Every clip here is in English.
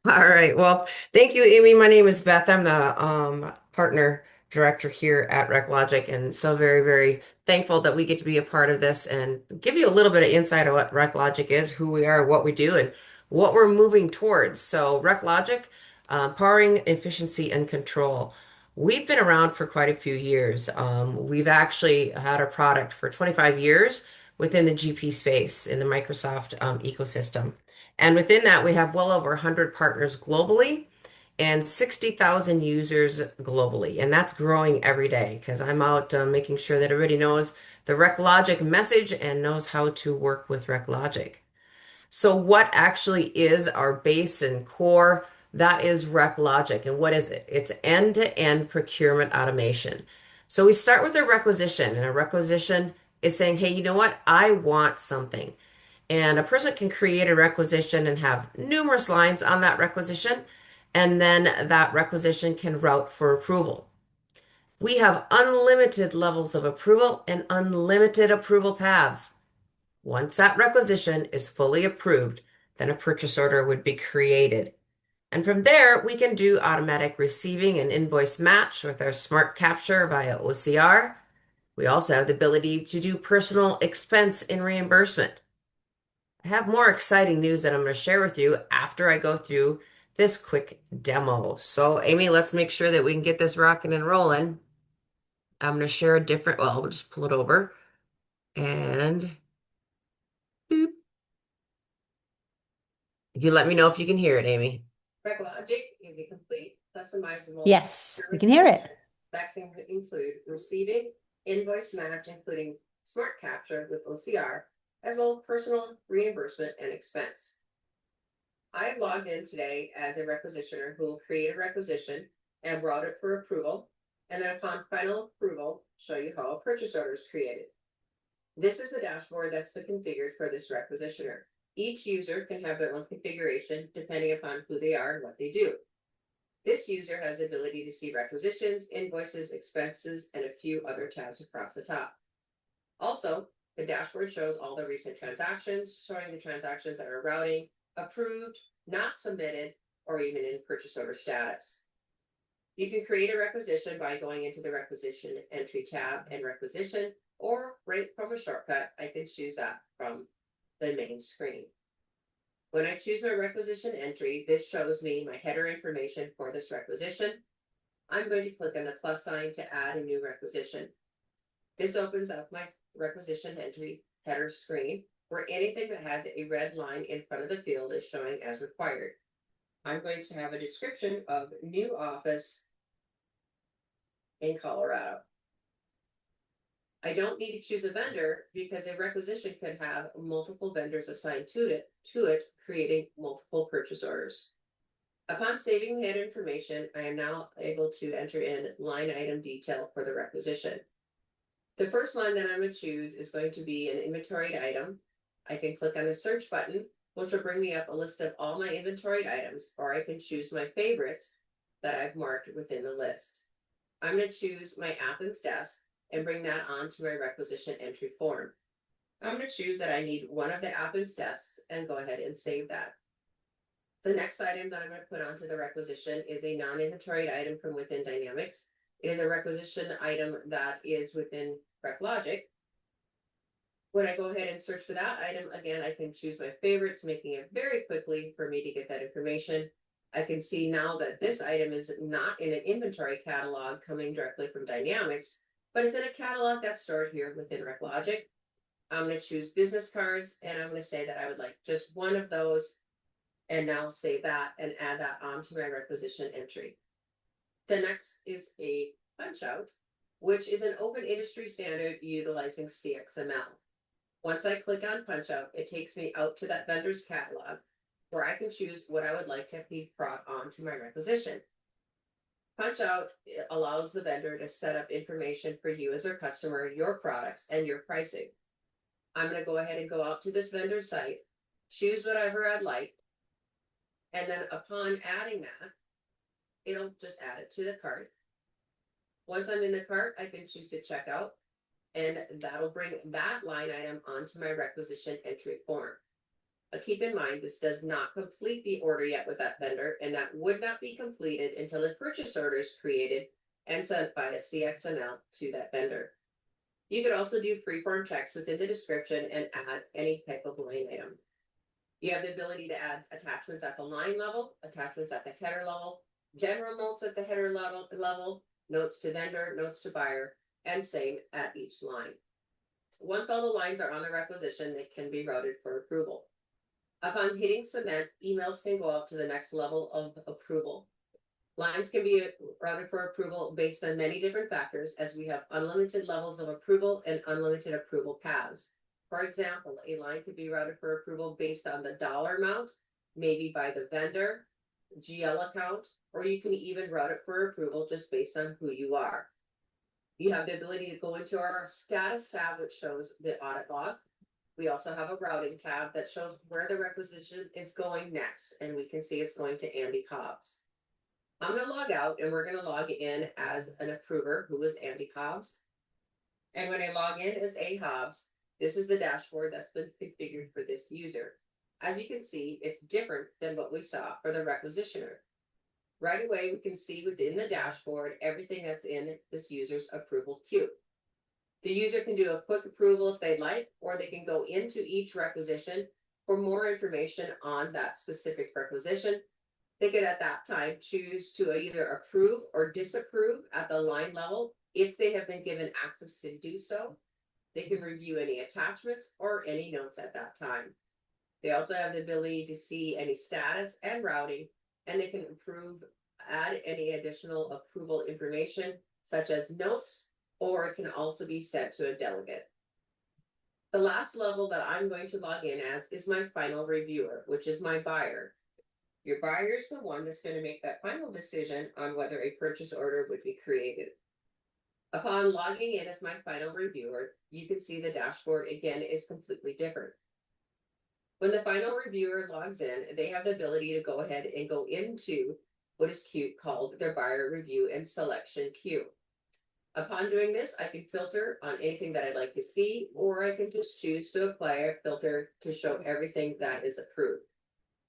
All right. Well, thank you, Amy. My name is Beth. I'm the partner director here at ReqLogic, and so very, very thankful that we get to be a part of this and give you a little bit of insight of what ReqLogic is, who we are, what we do, and what we're moving towards. So, ReqLogic, powering efficiency and control. We've been around for quite a few years. We've actually had a product for 25 years within the GP space in the Microsoft ecosystem. And within that, we have well over 100 partners globally and 60,000 users globally. And that's growing every day because I'm out making sure that everybody knows the ReqLogic message and knows how to work with ReqLogic. So, what actually is our base and core? That is ReqLogic. And what is it? It's end-to-end procurement automation. So, we start with a requisition, and a requisition is saying, hey, you know what? I want something. And a person can create a requisition and have numerous lines on that requisition, and then that requisition can route for approval. We have unlimited levels of approval and unlimited approval paths. Once that requisition is fully approved, then a purchase order would be created. And from there, we can do automatic receiving and invoice match with our smart capture via OCR. We also have the ability to do personal expense in reimbursement. I have more exciting news that I'm going to share with you after I go through this quick demo. So, Amy, let's make sure that we can get this rocking and rolling. I'm going to share a different, well, we'll just pull it over and boop. You let me know if you can hear it, Amy. ReqLogic is a complete customizable Yes, we procurement can hear solution it. that can include receiving, invoice match, including smart capture with OCR, as well as personal reimbursement and expense. I have logged in today as a requisitioner who will create a requisition and route it for approval, and then upon final approval, show you how a purchase order is created. This is the dashboard that's been configured for this requisitioner. Each user can have their own configuration depending upon who they are and what they do. This user has the ability to see requisitions, invoices, expenses, and a few other tabs across the top. Also, the dashboard shows all the recent transactions, showing the transactions that are routing, approved, not submitted, or even in purchase order status. You can create a requisition by going into the requisition entry tab and requisition, or right from a shortcut, I can choose that from the main screen. When I choose my requisition entry, this shows me my header information for this requisition. I'm going to click on the plus sign to add a new requisition. This opens up my requisition entry header screen where anything that has a red line in front of the field is showing as required. I'm going to have a description of new office in Colorado. I don't need to choose a vendor because a requisition could have multiple vendors assigned to it, creating multiple purchase orders. Upon saving the head information, I am now able to enter in line item detail for the requisition. The first line that I'm going to choose is going to be an inventoried item. I can click on the search button, which will bring me up a list of all my inventoried items, or I can choose my favorites that I've marked within the list. I'm going to choose my Athens desk and bring that onto my requisition entry form. I'm going to choose that I need one of the Athens desks and go ahead and save that. The next item that I'm going to put onto the requisition is a non-inventoried item from within Dynamics. It is a requisition item that is within ReqLogic. When I go ahead and search for that item, again, I can choose my favorites, making it very quickly for me to get that information. I can see now that this item is not in an inventory catalog coming directly from Dynamics, but it's in a catalog that's stored here within ReqLogic. I'm going to choose business cards, and I'm going to say that I would like just one of those, and now save that and add that onto my requisition entry. The next is a punch out, which is an open industry standard utilizing CXML. Once I click on punch out, it takes me out to that vendor's catalog where I can choose what I would like to be brought onto my requisition. Punch out allows the vendor to set up information for you as their customer, your products, and your pricing. I'm going to go ahead and go out to this vendor site, choose whatever I'd like, and then upon adding that, it'll just add it to the cart. Once I'm in the cart, I can choose to check out, and that'll bring that line item onto my requisition entry form. But keep in mind, this does not complete the order yet with that vendor, and that would not be completed until a purchase order is created and sent by a CXML to that vendor. You could also do freeform checks within the description and add any type of line item. You have the ability to add attachments at the line level, attachments at the header level, general notes at the header level, notes to vendor, notes to buyer, and same at each line. Once all the lines are on the requisition, they can be routed for approval. Upon hitting submit, emails can go up to the next level of approval. Lines can be routed for approval based on many different factors, as we have unlimited levels of approval and unlimited approval paths. For example, a line could be routed for approval based on the dollar amount, maybe by the vendor, GL account, or you can even route it for approval just based on who you are. You have the ability to go into our status tab, which shows the audit log. We also have a routing tab that shows where the requisition is going next, and we can see it's going to Andy Cobbs. I'm going to log out, and we're going to log in as an approver, who is Andy Cobbs. And when I log in as A Hobbs, this is the dashboard that's been configured for this user. As you can see, it's different than what we saw for the requisitioner. Right away, we can see within the dashboard everything that's in this user's approval queue. The user can do a quick approval if they'd like, or they can go into each requisition for more information on that specific requisition. They could at that time choose to either approve or disapprove at the line level if they have been given access to do so. They can review any attachments or any notes at that time. They also have the ability to see any status and routing, and they can add any additional approval information, such as notes, or it can also be sent to a delegate. The last level that I'm going to log in as is my final reviewer, which is my buyer. Your buyer is the one that's going to make that final decision on whether a purchase order would be created. Upon logging in as my final reviewer, you can see the dashboard again is completely different. When the final reviewer logs in, they have the ability to go ahead and go into what is called their buyer review and selection queue. Upon doing this, I can filter on anything that I'd like to see, or I can just choose to apply a filter to show everything that is approved.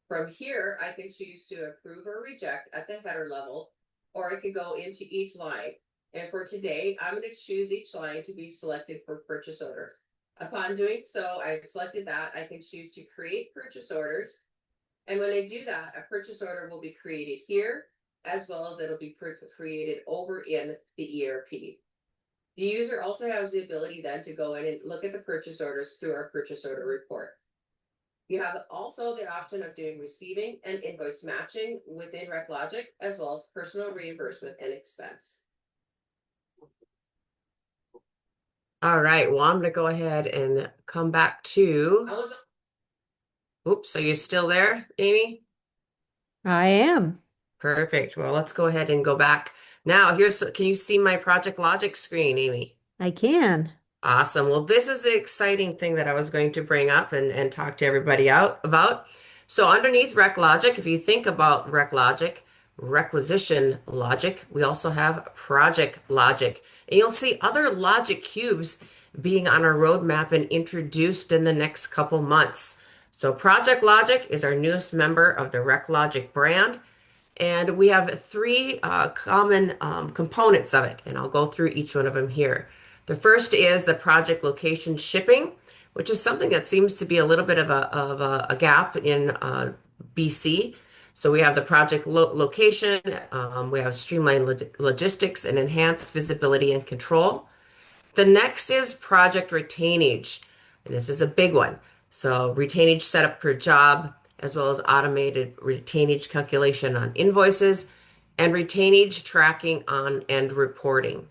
From here, I can choose to approve or reject at the header level, or I can go into each line. And for today, I'm going to choose each line to be selected for purchase order. Upon doing so, I've selected that. I can choose to create purchase orders. And when I do that, a purchase order will be created here, as well as it'll be created over in the ERP. The user also has the ability then to go in and look at the purchase orders through our purchase order report. You have also the option of doing receiving and invoice matching within ReqLogic, as well as personal reimbursement and expense. All right, well, I'm going to go ahead and come back to, oops, are you still there, Amy? I am. Perfect. Well, let's go ahead and go back. Now, can you see my ProjectLogic screen, Amy? I can. Awesome. Well, this is the exciting thing that I was going to bring up and talk to everybody about. So underneath ReqLogic, if you think about ReqLogic, requisition logic, we also have project logic. And you'll see other logic cubes being on our roadmap and introduced in the next couple months. So project logic is our newest member of the ReqLogic brand. And we have three common components of it, and I'll go through each one of them here. The first is the project location shipping, which is something that seems to be a little bit of a gap in BC. So we have the project location, we have streamlined logistics and enhanced visibility and control. The next is project retainage, and this is a big one. So retainage setup per job, as well as automated retainage calculation on invoices and retainage tracking on and reporting.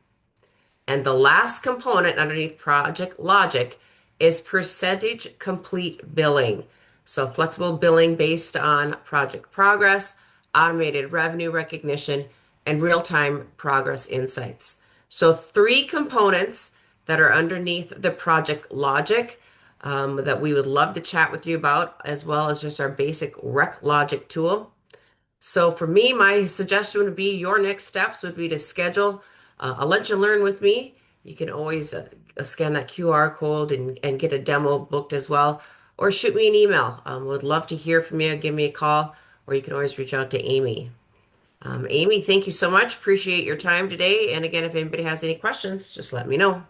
And the last component underneath Project Logic is percentage complete billing. So flexible billing based on project progress, automated revenue recognition, and real-time progress insights. So three components that are underneath the Project Logic that we would love to chat with you about, as well as just our basic ReqLogic tool. So for me, my suggestion would be your next steps would be to schedule a lunch and learn with me. You can always scan that QR code and get a demo booked as well. or shoot me an email. Would love to hear from you. Give me a call, or you can always reach out to Amy. Amy, thank you so much. Appreciate your time today. And again, if anybody has any questions, just let me know.